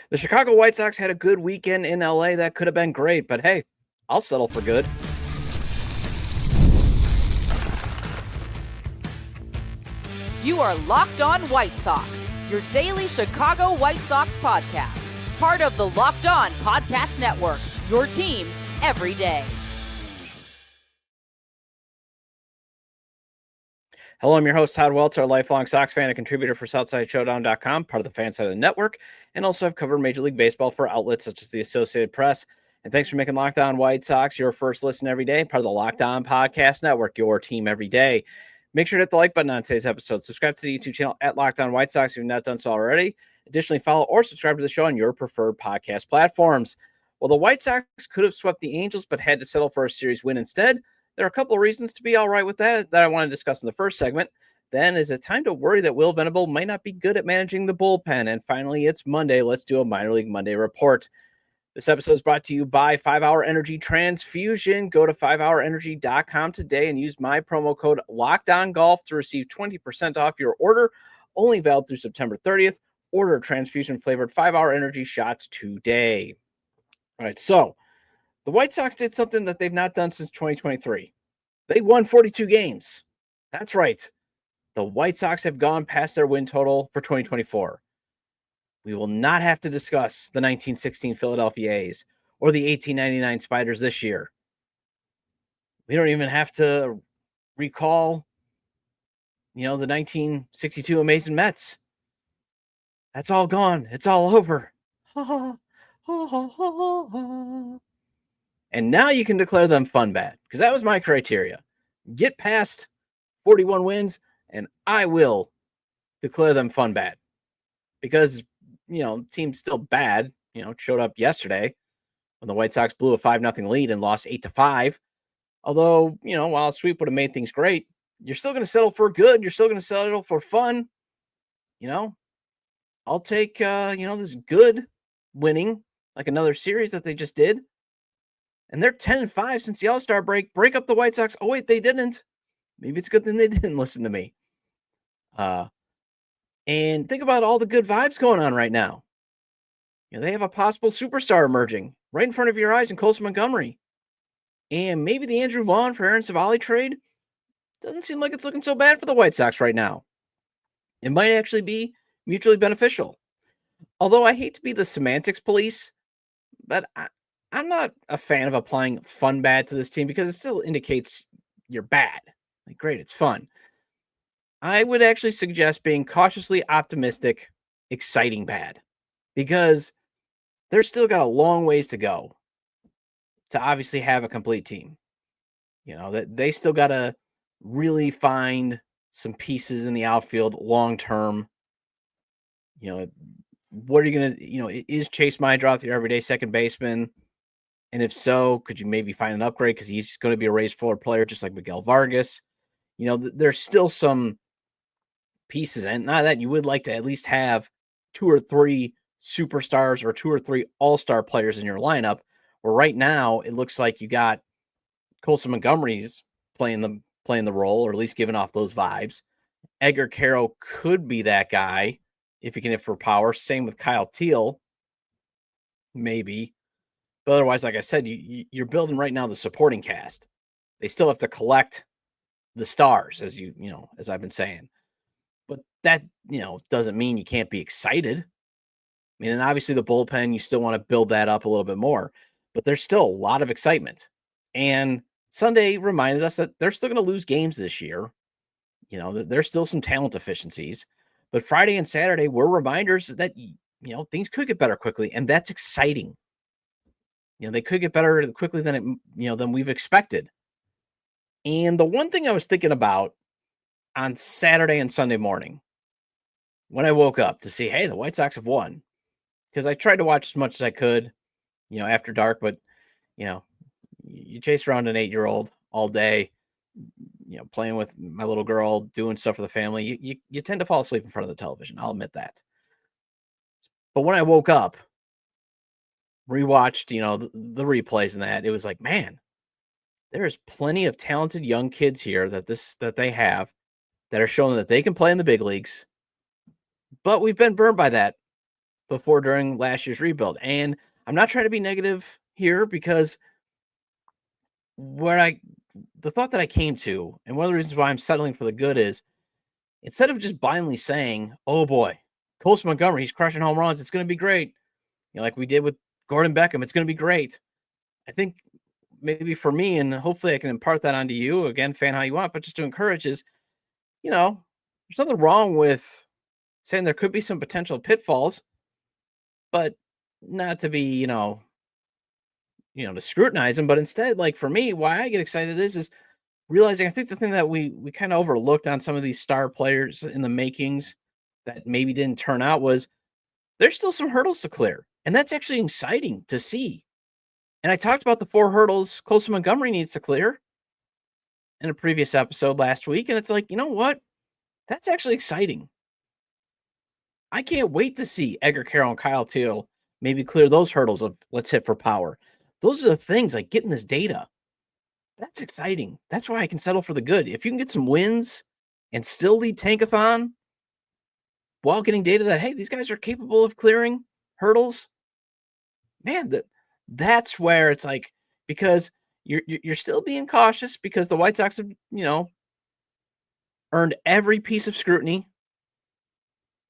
The Chicago White Sox had a good weekend in LA that could have been great, but hey, I'll settle for good. You are Locked On White Sox, your daily Chicago White Sox podcast. Part of the Locked On Podcast Network, your team every day. Hello, I'm your host, Todd Welter, a lifelong Sox fan, a contributor for SouthsideShowdown.com, part of the Fansided Network, and also I've covered Major League Baseball for outlets such as the Associated Press. And thanks for making Locked On White Sox your first listen every day, part of the Locked On Podcast Network, your team every day. Make sure to hit the like button on today's episode. Subscribe to the YouTube channel at Locked On White Sox if you've not done so already. Additionally, follow or subscribe to the show on your preferred podcast platforms. Well, the White Sox could have swept the Angels, but had to settle for a series win instead. There are a couple of reasons to be all right with that I want to discuss in the first segment. Then is it time to worry that Will Venable might not be good at managing the bullpen? And finally, it's Monday. Let's do a Minor League Monday report. This episode is brought to you by 5-Hour Energy Transfusion. Go to 5hourenergy.com today and use my promo code LOCKEDONGolf to receive 20% off your order. Only valid through September 30th. Order transfusion-flavored 5-Hour Energy shots today. All right, so the White Sox did something that they've not done since 2023. They won 42 games. That's right. The White Sox have gone past their win total for 2024. We will not have to discuss the 1916 Philadelphia A's or the 1899 Spiders this year. We don't even have to recall, the 1962 Amazing Mets. That's all gone. It's all over. And now you can declare them fun bad, because that was my criteria. Get past 41 wins, and I will declare them fun bad. Because, team's still bad, showed up yesterday when the White Sox blew a 5-0 lead and lost 8-5. Although, while a sweep would have made things great, you're still going to settle for good. You're still going to settle for fun. I'll take, this good winning, like another series that they just did. And they're 10-5 since the All-Star break. Break up the White Sox. Oh, wait, they didn't. Maybe it's a good thing they didn't listen to me. And think about all the good vibes going on right now. They have a possible superstar emerging right in front of your eyes in Colson Montgomery. And maybe the Andrew Vaughn for Aaron Civale trade doesn't seem like it's looking so bad for the White Sox right now. It might actually be mutually beneficial. Although I hate to be the semantics police, but I'm not a fan of applying fun bad to this team because it still indicates you're bad. Like, great, it's fun. I would actually suggest being cautiously optimistic, exciting bad, because they're still got a long ways to go to obviously have a complete team. That they still got to really find some pieces in the outfield long term. What are you going to, is Chase Meidroth your everyday second baseman? And if so, could you maybe find an upgrade because he's going to be a raised floor player just like Miguel Vargas? There's still some pieces, and not that you would like to at least have 2 or 3 superstars or 2 or 3 all-star players in your lineup, where right now it looks like you got Colson Montgomery's playing the role, or at least giving off those vibes. Edgar Carroll could be that guy if he can hit for power. Same with Kyle Teal, maybe. But otherwise, like I said, you're building right now the supporting cast. They still have to collect the stars, as as I've been saying. But that, doesn't mean you can't be excited. And obviously the bullpen, you still want to build that up a little bit more. But there's still a lot of excitement. And Sunday reminded us that they're still going to lose games this year. There's still some talent deficiencies. But Friday and Saturday were reminders that, things could get better quickly. And that's exciting. They could get better quickly than than we've expected. And the one thing I was thinking about on Saturday and Sunday morning when I woke up to see, hey, the White Sox have won, because I tried to watch as much as I could, after dark, but, you chase around an 8-year-old all day, playing with my little girl, doing stuff for the family. You tend to fall asleep in front of the television. I'll admit that. But when I woke up, rewatched, the replays and that, it was like, man, there's plenty of talented young kids here that they have that are showing that they can play in the big leagues. But we've been burned by that before during last year's rebuild. And I'm not trying to be negative here because the thought that I came to, and one of the reasons why I'm settling for the good is instead of just blindly saying, oh boy, Colson Montgomery, he's crushing home runs, it's going to be great. Like we did with Gordon Beckham, it's going to be great. I think maybe for me, and hopefully I can impart that onto you, again, fan how you want, but just to encourage is, there's nothing wrong with saying there could be some potential pitfalls, but not to be, to scrutinize them. But instead, like for me, why I get excited is realizing I think the thing that we kind of overlooked on some of these star players in the makings that maybe didn't turn out was there's still some hurdles to clear. And that's actually exciting to see. And I talked about the 4 hurdles Colson Montgomery needs to clear in a previous episode last week. And it's like, you know what? That's actually exciting. I can't wait to see Edgar Carroll and Kyle Teal maybe clear those hurdles of let's hit for power. Those are the things like getting this data. That's exciting. That's why I can settle for the good. If you can get some wins and still lead Tankathon while getting data that, hey, these guys are capable of clearing hurdles, man, that's where it's like, because you're still being cautious because the White Sox have, earned every piece of scrutiny,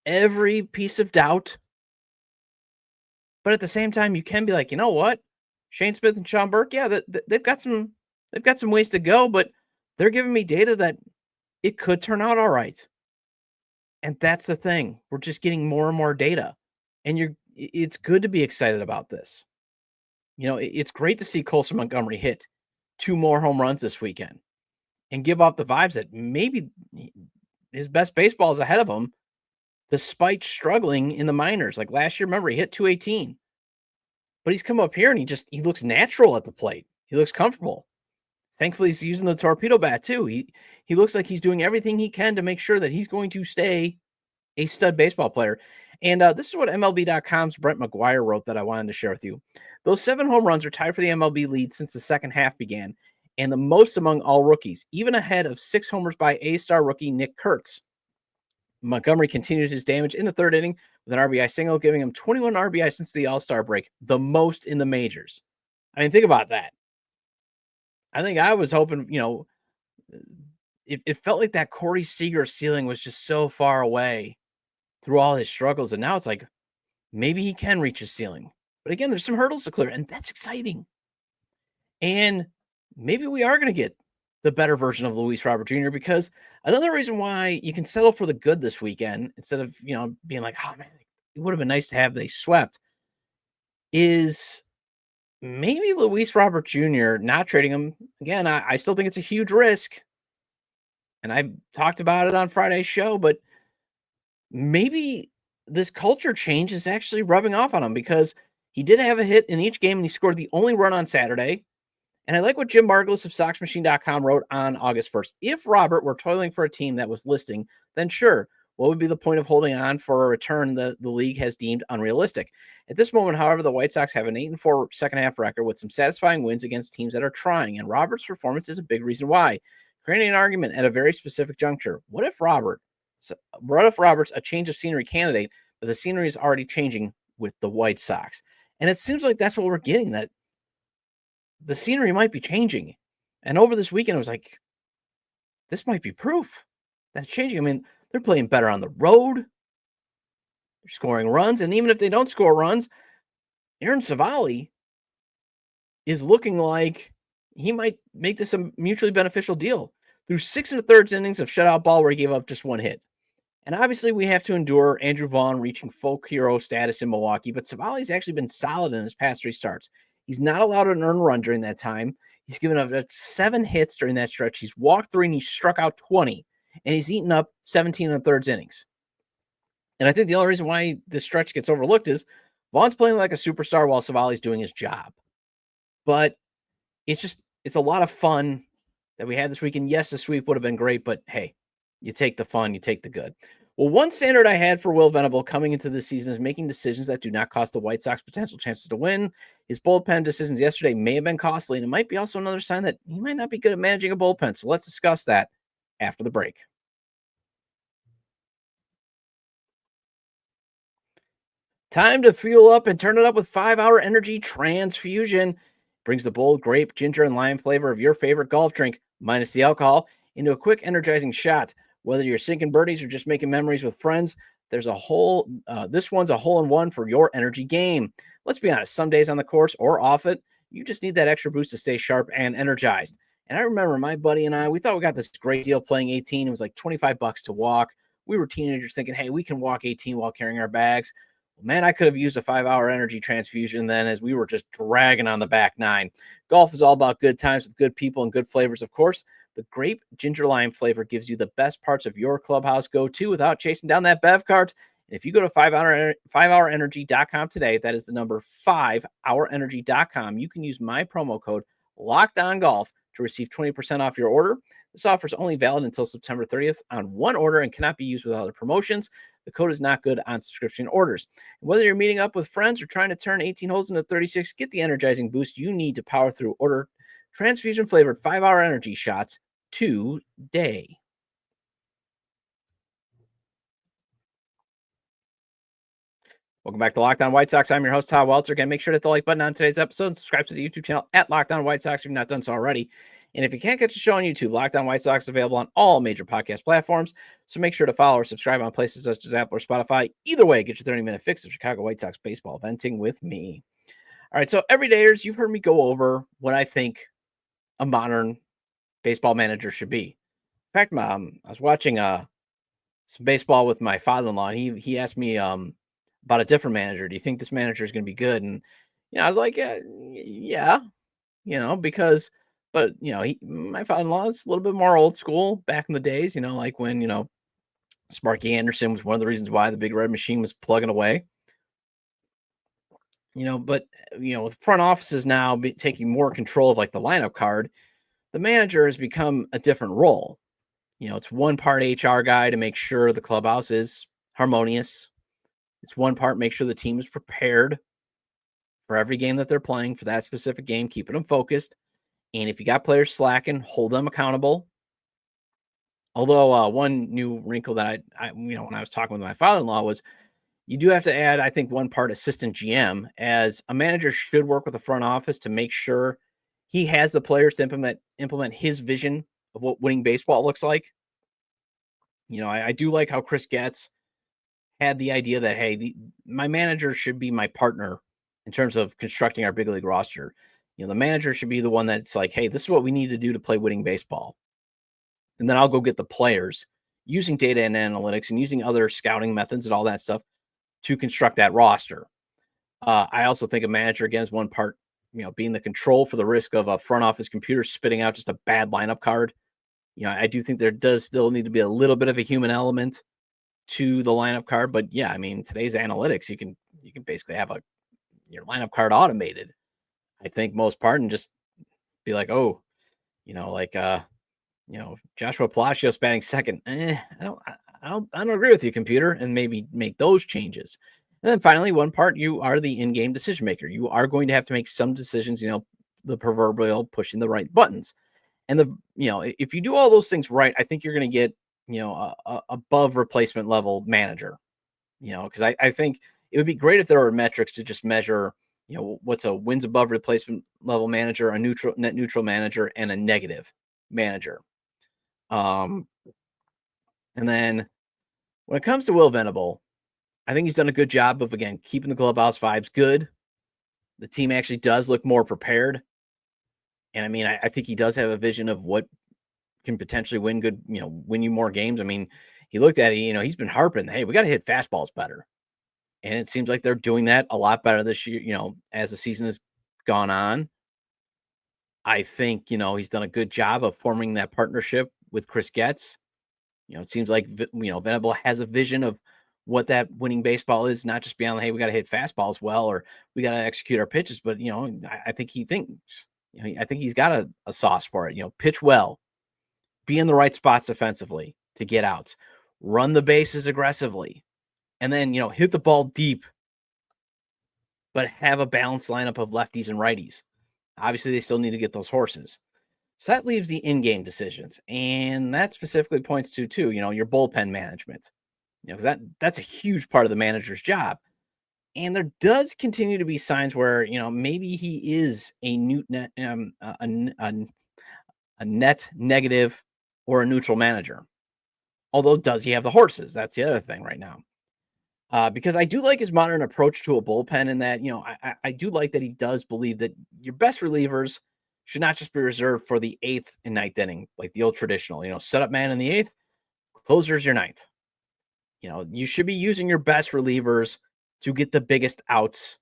every piece of doubt. But at the same time, you can be like, you know what? Shane Smith and Sean Burke, yeah, they've got some ways to go, but they're giving me data that it could turn out all right. And that's the thing. We're just getting more and more data. And it's good to be excited about this. It's great to see Colson Montgomery hit 2 more home runs this weekend and give off the vibes that maybe his best baseball is ahead of him, despite struggling in the minors. Like last year, remember, he hit 218. But he's come up here and he looks natural at the plate. He looks comfortable. Thankfully, he's using the torpedo bat too. He looks like he's doing everything he can to make sure that he's going to stay a stud baseball player. And this is what MLB.com's Brent McGuire wrote that I wanted to share with you. Those 7 home runs are tied for the MLB lead since the second half began, and the most among all rookies, even ahead of 6 homers by A-star rookie Nick Kurtz. Montgomery continued his damage in the 3rd inning with an RBI single, giving him 21 RBI since the All-Star break, the most in the majors. I mean, think about that. I think I was hoping, it felt like that Corey Seager ceiling was just so far away through all his struggles. And now it's like, maybe he can reach his ceiling. But again, there's some hurdles to clear, and that's exciting. And maybe we are going to get the better version of Luis Robert Jr. because another reason why you can settle for the good this weekend instead of, being like, oh man, it would have been nice to have they swept, is maybe Luis Robert Jr. not trading him. Again, I still think it's a huge risk. And I talked about it on Friday's show, but maybe this culture change is actually rubbing off on him because he did have a hit in each game and he scored the only run on Saturday. And I like what Jim Margulis of SoxMachine.com wrote on August 1st. If Robert were toiling for a team that was listing, then sure, what would be the point of holding on for a return the league has deemed unrealistic? At this moment, however, the White Sox have an 8-4 second half record with some satisfying wins against teams that are trying, and Robert's performance is a big reason why. Creating an argument at a very specific juncture. What if Robert's a change of scenery candidate, but the scenery is already changing with the White Sox? And it seems like that's what we're getting, that the scenery might be changing. And over this weekend, I was like, this might be proof that's changing. I mean, they're playing better on the road. They're scoring runs. And even if they don't score runs, Aaron Civale is looking like he might make this a mutually beneficial deal. Through 6 1/3 innings of shutout ball where he gave up just 1 hit. And obviously we have to endure Andrew Vaughn reaching folk hero status in Milwaukee, but Civale's actually been solid in his past 3 starts. He's not allowed an earned run during that time. He's given up 7 hits during that stretch. He's walked 3 and he's struck out 20, and he's eaten up 17 1/3 innings. And I think the only reason why this stretch gets overlooked is Vaughn's playing like a superstar while Civale's doing his job. But it's a lot of fun that we had this weekend. Yes, the sweep would have been great, but hey, you take the fun, you take the good. Well, one standard I had for Will Venable coming into this season is making decisions that do not cost the White Sox potential chances to win. His bullpen decisions yesterday may have been costly, and it might be also another sign that he might not be good at managing a bullpen. So let's discuss that after the break. Time to fuel up and turn it up with 5-Hour Energy Transfusion. Brings the bold grape, ginger, and lime flavor of your favorite golf drink, minus the alcohol, into a quick, energizing shot. Whether you're sinking birdies or just making memories with friends, there's a whole. This one's a hole-in-one for your energy game. Let's be honest. Some days on the course or off it, you just need that extra boost to stay sharp and energized. And I remember my buddy and I, we thought we got this great deal playing 18. It was like $25 to walk. We were teenagers thinking, hey, we can walk 18 while carrying our bags. Man, I could have used a 5-hour energy transfusion then, as we were just dragging on the back nine. Golf is all about good times with good people and good flavors, of course. The grape ginger lime flavor gives you the best parts of your clubhouse go-to without chasing down that bev cart. And if you go to 5hourenergy.com today, that is the number 5hourenergy.com, you can use my promo code LOCKEDONGolf to receive 20% off your order. This offer is only valid until September 30th on one order and cannot be used with other promotions. The code is not good on subscription orders. Whether you're meeting up with friends or trying to turn 18 holes into 36, get the energizing boost you need to power through. Order transfusion flavored 5-hour energy shots today. Welcome back to Locked On White Sox. I'm your host, Todd Welter. Again, make sure to hit the like button on today's episode and subscribe to the YouTube channel at Locked On White Sox if you've not done so already. And if you can't catch the show on YouTube, Locked On White Sox is available on all major podcast platforms. So make sure to follow or subscribe on places such as Apple or Spotify. Either way, get your 30-minute fix of Chicago White Sox baseball venting with me. All right, so everydayers, you've heard me go over what I think a modern baseball manager should be. In fact, I was watching some baseball with my father-in-law, and he asked me about a different manager. Do you think this manager is going to be good? And I was like, yeah, because, but my father-in-law is a little bit more old school back in the days. Like when Sparky Anderson was one of the reasons why the Big Red Machine was plugging away. But with front offices now taking more control of like the lineup card, the manager has become a different role. It's one part HR guy to make sure the clubhouse is harmonious. It's one part make sure the team is prepared for every game that they're playing for that specific game, keeping them focused. And if you got players slacking, hold them accountable. Although one new wrinkle that I when I was talking with my father-in-law was you do have to add, I think, one part assistant GM, as a manager should work with the front office to make sure he has the players to implement his vision of what winning baseball looks like. I do like how Chris Getz had the idea that, hey, my manager should be my partner in terms of constructing our big league roster. The manager should be the one that's like, hey, this is what we need to do to play winning baseball. And then I'll go get the players using data and analytics and using other scouting methods and all that stuff to construct that roster. I also think a manager, again, is one part, being the control for the risk of a front office computer spitting out just a bad lineup card. I do think there does still need to be a little bit of a human element to the lineup card, but yeah, I mean, today's analytics, you can basically have your lineup card automated, I think, most part, and just be like, oh, Joshua Palacios batting second. I don't agree with you, computer, and maybe make those changes. And then finally, one part, you are the in-game decision maker. You are going to have to make some decisions, the proverbial pushing the right buttons. And if you do all those things right, I think you're going to get, a above replacement level manager, because I think it would be great if there were metrics to just measure, what's a wins above replacement level manager, a net neutral manager, and a negative manager. And then when it comes to Will Venable, I think he's done a good job of, again, keeping the clubhouse vibes good. The team actually does look more prepared. And I mean, I think he does have a vision of what can potentially win you more games. I mean, he looked at it, he's been harping, hey, we got to hit fastballs better. And it seems like they're doing that a lot better this year, as the season has gone on. I think, he's done a good job of forming that partnership with Chris Getz. It seems like, Venable has a vision of what that winning baseball is, not just beyond, hey, we got to hit fastballs well, or we got to execute our pitches. But, I think he thinks, I think he's got a sauce for it, pitch well, be in the right spots defensively to get outs, run the bases aggressively, and then, hit the ball deep, but have a balanced lineup of lefties and righties. Obviously, they still need to get those horses. So that leaves the in-game decisions. And that specifically points to, too, your bullpen management. Because that's a huge part of the manager's job. And there does continue to be signs where, maybe he is a net negative or a neutral manager. Although, does he have the horses? That's the other thing right now. Because I do like his modern approach to a bullpen in that, I do like that he does believe that your best relievers should not just be reserved for the 8th and 9th inning, like the old traditional, set up man in the 8th, closer's your 9th. You should be using your best relievers to get the biggest outs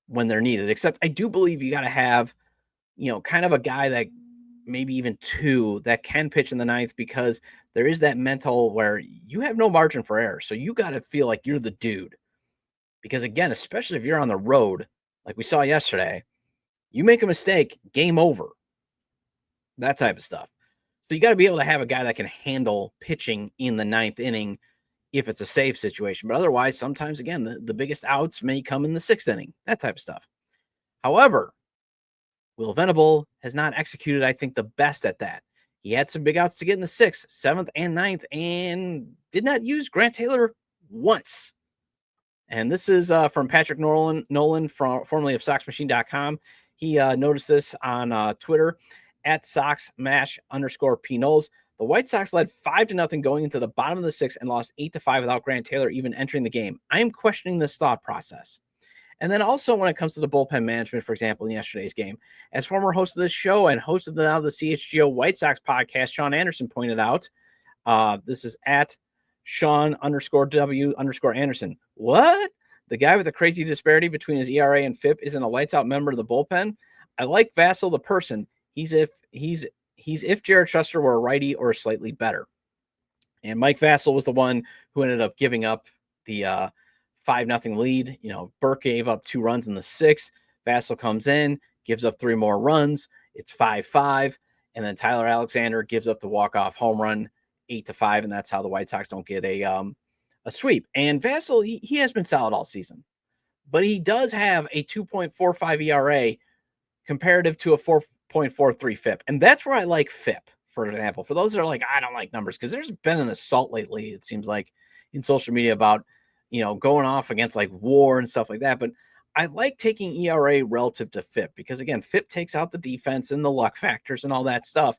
when they're needed. Except I do believe you got to have, kind of a guy that maybe even 2 that can pitch in the 9th, because there is that mental where you have no margin for error. So you got to feel like you're the dude. Because again, especially if you're on the road, like we saw yesterday, you make a mistake, game over. That type of stuff. So you got to be able to have a guy that can handle pitching in the 9th inning if it's a safe situation. But otherwise, sometimes, again, the biggest outs may come in the 6th inning, that type of stuff. However, Will Venable has not executed, I think, the best at that. He had some big outs to get in the 6th, 7th, and 9th, and did not use Grant Taylor once. And this is from Patrick Nolan formerly of SoxMachine.com. He noticed this on Twitter at SoxMash_P Knowles. The White Sox led 5-0 going into the bottom of the 6th and lost 8-5 without Grant Taylor even entering the game. I am questioning this thought process. And then also when it comes to the bullpen management, for example, in yesterday's game, as former host of this show and host of the CHGO White Sox podcast, Sean Anderson pointed out, this is at Sean_W_Anderson. What? The guy with the crazy disparity between his ERA and FIP isn't a lights out member of the bullpen? I like Vassell, the person. He's if Jared Shuster were a righty or slightly better. And Mike Vassell was the one who ended up giving up the 5-0 lead. Burke gave up 2 runs in the 6th. Vassell comes in, gives up 3 more runs. It's 5-5. And then Tyler Alexander gives up the walk-off home run, 8-5. And that's how the White Sox don't get a sweep. And Vassell, he has been solid all season. But he does have a 2.45 ERA comparative to a 4.43 FIP. And that's where I like FIP, for example. For those that are like, I don't like numbers, because there's been an assault lately, it seems like, in social media about, going off against like WAR and stuff like that. But I like taking ERA relative to FIP because, again, FIP takes out the defense and the luck factors and all that stuff.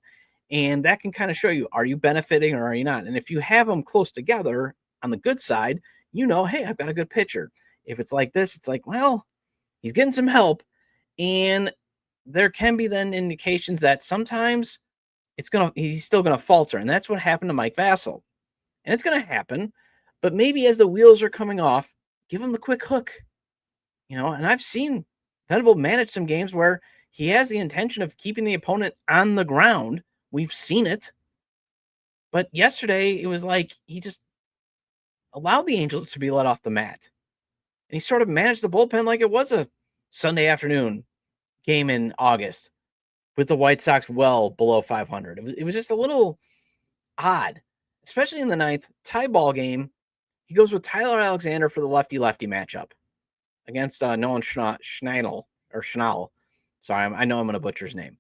And that can kind of show you, are you benefiting or are you not? And if you have them close together on the good side, hey, I've got a good pitcher. If it's like this, it's like, well, he's getting some help. And there can be then indications that sometimes he's still going to falter. And that's what happened to Mike Vassell. And it's going to happen. But maybe as the wheels are coming off, give him the quick hook. And I've seen Venable manage some games where he has the intention of keeping the opponent on the ground. We've seen it. But yesterday, it was like he just allowed the Angels to be let off the mat. And he sort of managed the bullpen like it was a Sunday afternoon game in August with the White Sox well below 500. It was just a little odd, especially in the 9th tie ball game. He goes with Tyler Alexander for the lefty-lefty matchup against Nolan Schnall. Sorry, I know I'm going to butcher his name.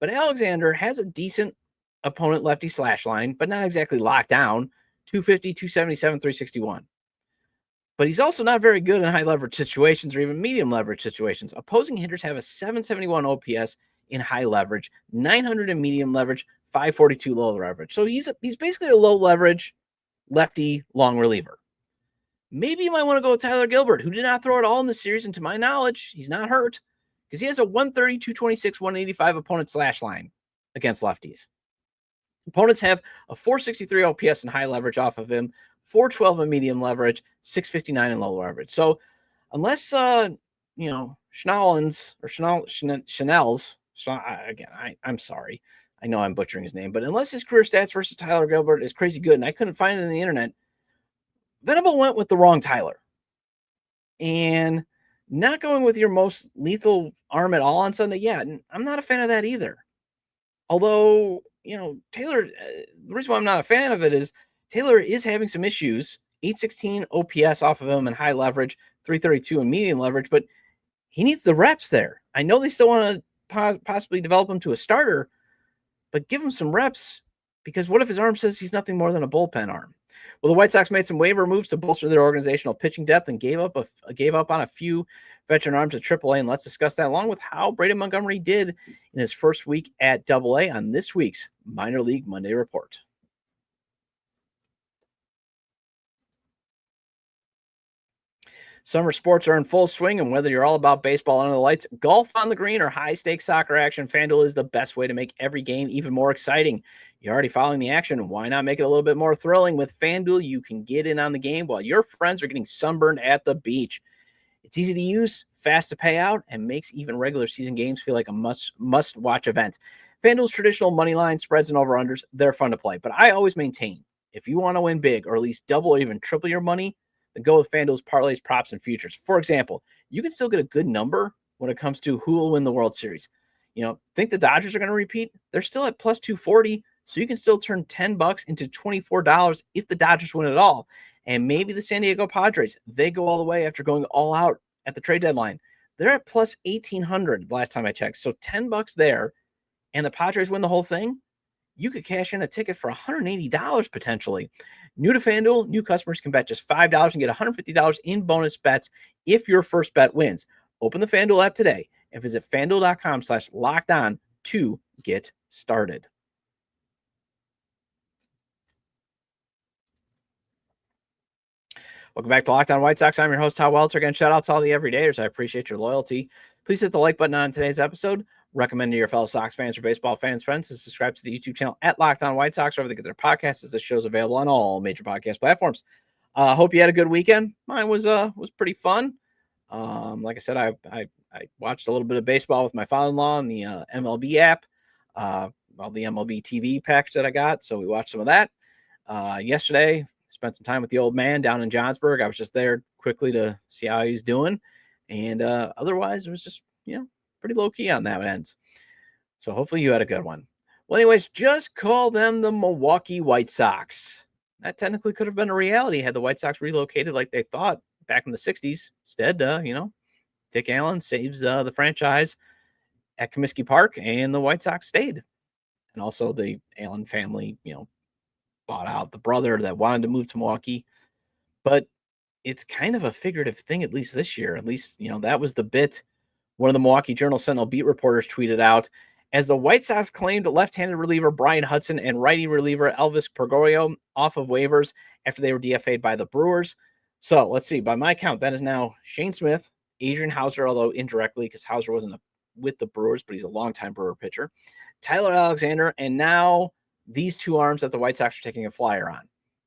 But Alexander has a decent opponent lefty slash line, but not exactly locked down, 250, 277, 361. But he's also not very good in high leverage situations or even medium leverage situations. Opposing hitters have a 771 OPS in high leverage, 900 in medium leverage, 542 low leverage. So he's basically a low leverage lefty long reliever. Maybe you might want to go with Tyler Gilbert, who did not throw at all in the series. And to my knowledge, he's not hurt because he has a 130, 226, 185 opponent slash line against lefties. Opponents have a 463 OPS in high leverage off of him, 412 in medium leverage, 659 in low leverage. So unless, Chanel's, again, I'm sorry. I know I'm butchering his name, but unless his career stats versus Tyler Gilbert is crazy good, and I couldn't find it on the internet, Venable went with the wrong Tyler. And not going with your most lethal arm at all on Sunday, yeah, I'm not a fan of that either. Although, Taylor, the reason why I'm not a fan of it is Taylor is having some issues. 816 OPS off of him in high leverage, 332 in medium leverage, but he needs the reps there. I know they still want to possibly develop him to a starter, but give him some reps Because what if his arm says he's nothing more than a bullpen arm? Well, the White Sox made some waiver moves to bolster their organizational pitching depth and gave up on a few veteran arms at AAA. And let's discuss that along with how Braden Montgomery did in his first week at AA on this week's Minor League Monday Report. Summer sports are in full swing, and whether you're all about baseball under the lights, golf on the green, or high-stakes soccer action, FanDuel is the best way to make every game even more exciting. You're already following the action. Why not make it a little bit more thrilling? With FanDuel, you can get in on the game while your friends are getting sunburned at the beach. It's easy to use, fast to pay out, and makes even regular season games feel like a must-watch event. FanDuel's traditional money line spreads and over-unders, they're fun to play. But I always maintain, if you want to win big or at least double or even triple your money, then go with FanDuel's parlays, props, and futures. For example, you can still get a good number when it comes to who will win the World Series. Think the Dodgers are going to repeat? They're still at plus 240, so you can still turn $10 into $24 if the Dodgers win it all. And maybe the San Diego Padres, they go all the way after going all out at the trade deadline. They're at plus 1,800 the last time I checked. So $10 there, and the Padres win the whole thing. You could cash in a ticket for $180 potentially. New to FanDuel, new customers can bet just $5 and get $150 in bonus bets if your first bet wins. Open the FanDuel app today and visit FanDuel.com/lockedon to get started. Welcome back to Locked On White Sox. I'm your host, Todd Welter. Again, shout out to all the everydayers. I appreciate your loyalty. Please hit the like button on today's episode. Recommend to your fellow Sox fans or baseball fans, friends, to subscribe to the YouTube channel at Locked On White Sox, wherever they get their podcasts, as the show's available on all major podcast platforms. Hope you had a good weekend. Mine was pretty fun. Like I said, I watched a little bit of baseball with my father-in-law on the MLB app, the MLB TV package that I got. So we watched some of that. Yesterday, spent some time with the old man down in Johnsburg. I was just there quickly to see how he's doing. And otherwise, it was just, pretty low key on that end. So hopefully you had a good one. Well, anyways, just call them the Milwaukee White Sox. That technically could have been a reality had the White Sox relocated like they thought back in the 60s. Instead, Dick Allen saves the franchise at Comiskey Park, and the White Sox stayed. And also the Allen family, bought out the brother that wanted to move to Milwaukee. But it's kind of a figurative thing, at least this year. At least, that was the bit one of the Milwaukee Journal-Sentinel beat reporters tweeted out, as the White Sox claimed left-handed reliever Brian Hudson and righty reliever Elvis Gregorio off of waivers after they were DFA'd by the Brewers. So let's see. By my count, that is now Shane Smith, Adrian Hauser, although indirectly because Hauser wasn't with the Brewers, but he's a longtime Brewer pitcher, Tyler Alexander, and now these two arms that the White Sox are taking a flyer on.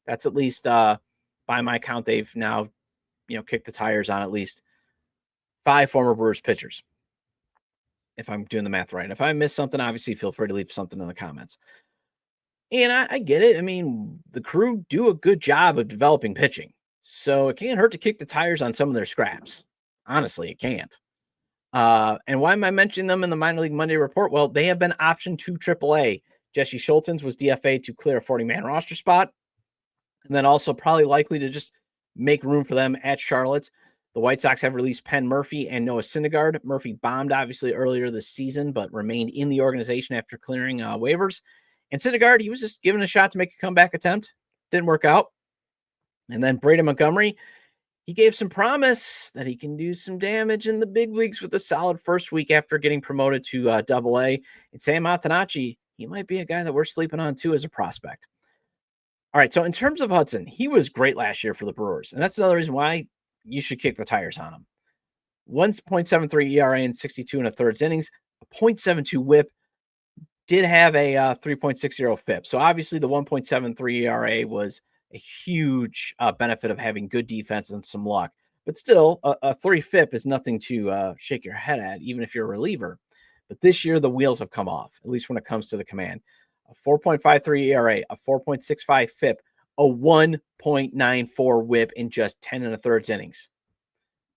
That's at least, by my count, they've now, kicked the tires on at least 5 former Brewers pitchers, if I'm doing the math right. If I missed something, obviously feel free to leave something in the comments. And I get it. I mean, the Crew do a good job of developing pitching, so it can't hurt to kick the tires on some of their scraps. Honestly, it can't. And why am I mentioning them in the Minor League Monday Report? Well, they have been optioned to AAA. Jesse Schultens was DFA'd to clear a 40-man roster spot, and then also probably likely to just make room for them at Charlotte. The White Sox have released Penn Murphy and Noah Syndergaard. Murphy bombed, obviously, earlier this season, but remained in the organization after clearing waivers. And Syndergaard, he was just given a shot to make a comeback attempt. Didn't work out. And then Braden Montgomery, he gave some promise that he can do some damage in the big leagues with a solid first week after getting promoted to AA. And Sam Matanacci, he might be a guy that we're sleeping on, too, as a prospect. All right, so in terms of Hudson, he was great last year for the Brewers. And that's another reason why you should kick the tires on him. 1.73 ERA in 62 and a thirds innings, a 0.72 whip, did have a 3.60 FIP. So obviously the 1.73 ERA was a huge benefit of having good defense and some luck. But still, a 3 FIP is nothing to shake your head at, even if you're a reliever. But this year, the wheels have come off, at least when it comes to the command. A 4.53 ERA, a 4.65 FIP, a 1.94 whip in just 10 and a thirds innings.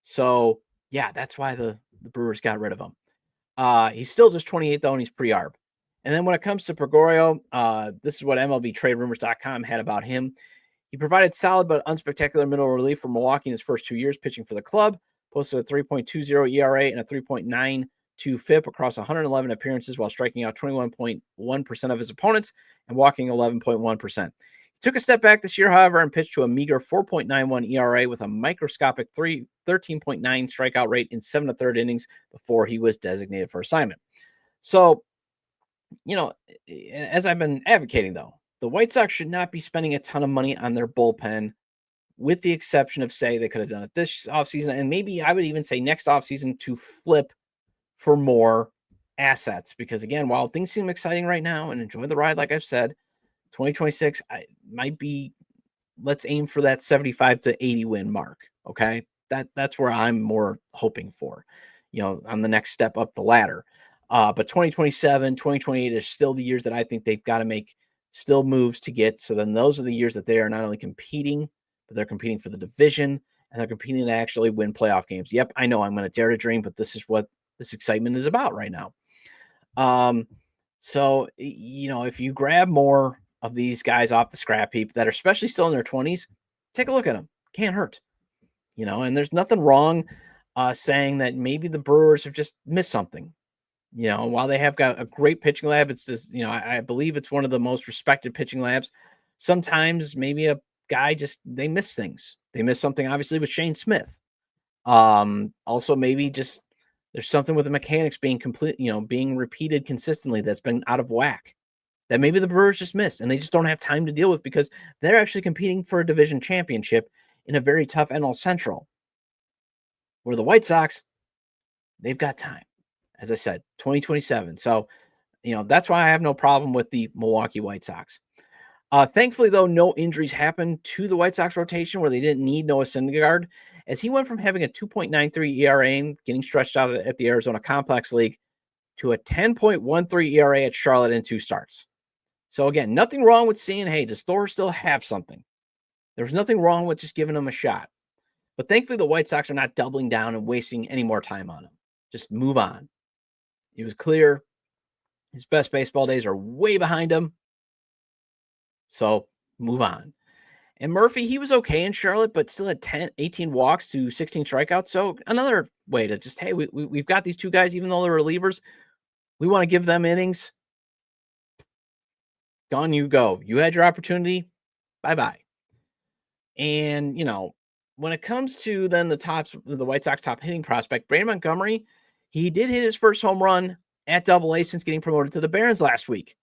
So, yeah, that's why the Brewers got rid of him. He's still just 28, though, and he's pre-arb. And then when it comes to Gregorio, this is what MLBTradeRumors.com had about him. He provided solid but unspectacular middle relief for Milwaukee in his first 2 years pitching for the club, posted a 3.20 ERA and a 3.92 FIP across 111 appearances while striking out 21.1% of his opponents and walking 11.1%. He took a step back this year, however, and pitched to a meager 4.91 ERA with a microscopic 13.9 strikeout rate in 7 1/3 innings before he was designated for assignment. So, as I've been advocating, though, the White Sox should not be spending a ton of money on their bullpen, with the exception of, say, they could have done it this offseason, and maybe I would even say next offseason to flip for more assets. Because, again, while things seem exciting right now and enjoy the ride, like I've said, 2026 might be, let's aim for that 75 to 80 win mark, okay? That's where I'm more hoping for, on the next step up the ladder. But 2027, 2028 are still the years that I think they've got to make still moves to get. So then those are the years that they are not only competing, but they're competing for the division and they're competing to actually win playoff games. Yep, I know I'm going to dare to dream, but this is what this excitement is about right now. So, if you grab more of these guys off the scrap heap that are especially still in their 20s, take a look at them. Can't hurt, and there's nothing wrong saying that maybe the Brewers have just missed something. While they have got a great pitching lab, it's just, I believe it's one of the most respected pitching labs. Sometimes maybe a guy they miss things. They miss something, obviously, with Shane Smith. Also, maybe just there's something with the mechanics being being repeated consistently that's been out of whack that maybe the Brewers just missed and they just don't have time to deal with because they're actually competing for a division championship in a very tough NL Central. Where the White Sox, they've got time. As I said, 2027. So, that's why I have no problem with the Milwaukee White Sox. Thankfully, though, no injuries happened to the White Sox rotation where they didn't need Noah Syndergaard, as he went from having a 2.93 ERA and getting stretched out at the Arizona Complex League to a 10.13 ERA at Charlotte in 2 starts. So, again, nothing wrong with seeing, hey, does Thor still have something? There's nothing wrong with just giving him a shot. But thankfully, the White Sox are not doubling down and wasting any more time on him. Just move on. He was clear. His best baseball days are way behind him. So move on. And Murphy, he was okay in Charlotte, but still had 18 walks to 16 strikeouts. So another way to just, hey, we've got these 2 guys, even though they're relievers, we want to give them innings. Gone you go. You had your opportunity. Bye-bye. And, when it comes to then the White Sox top hitting prospect, Braden Montgomery, he did hit his first home run at AA since getting promoted to the Barons last week,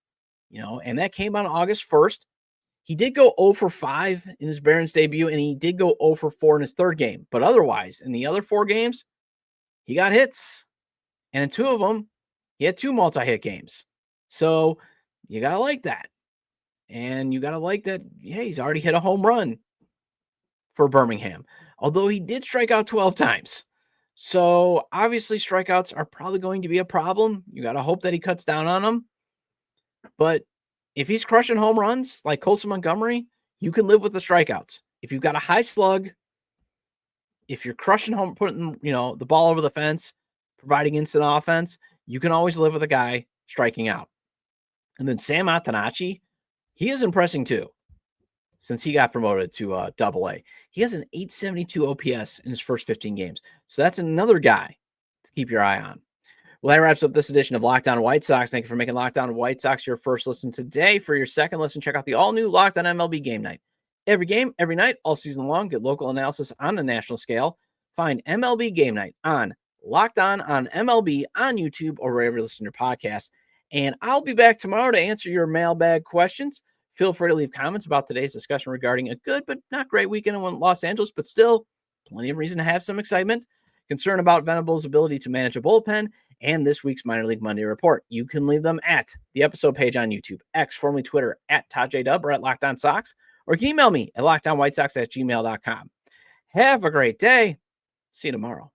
and that came on August 1st. He did go 0 for 5 in his Barons debut, and he did go 0 for 4 in his 3rd game. But otherwise, in the other 4 games, he got hits. And in 2 of them, he had 2 multi-hit games. So you got to like that. And you got to like that, he's already hit a home run for Birmingham, although he did strike out 12 times. So obviously strikeouts are probably going to be a problem. You got to hope that he cuts down on them. But if he's crushing home runs like Colson Montgomery, you can live with the strikeouts. If you've got a high slug, if you're crushing home, putting, the ball over the fence, providing instant offense, you can always live with a guy striking out. And then Sam Atanachi, he is impressing too. Since he got promoted to AA. He has an 872 OPS in his first 15 games. So that's another guy to keep your eye on. Well, that wraps up this edition of Locked On White Sox. Thank you for making Locked On White Sox your first listen today. For your second listen, check out the all-new Locked On MLB Game Night. Every game, every night, all season long, get local analysis on a national scale. Find MLB Game Night on Locked On MLB on YouTube or wherever you listen to your podcast. And I'll be back tomorrow to answer your mailbag questions. Feel free to leave comments about today's discussion regarding a good but not great weekend in Los Angeles, but still plenty of reason to have some excitement, concern about Venable's ability to manage a bullpen, and this week's Minor League Monday report. You can leave them at the episode page on YouTube, X, formerly Twitter, at Todd J. Dub or at Locked On Sox, or you can email me at LockedOnWhiteSox@gmail.com. Have a great day. See you tomorrow.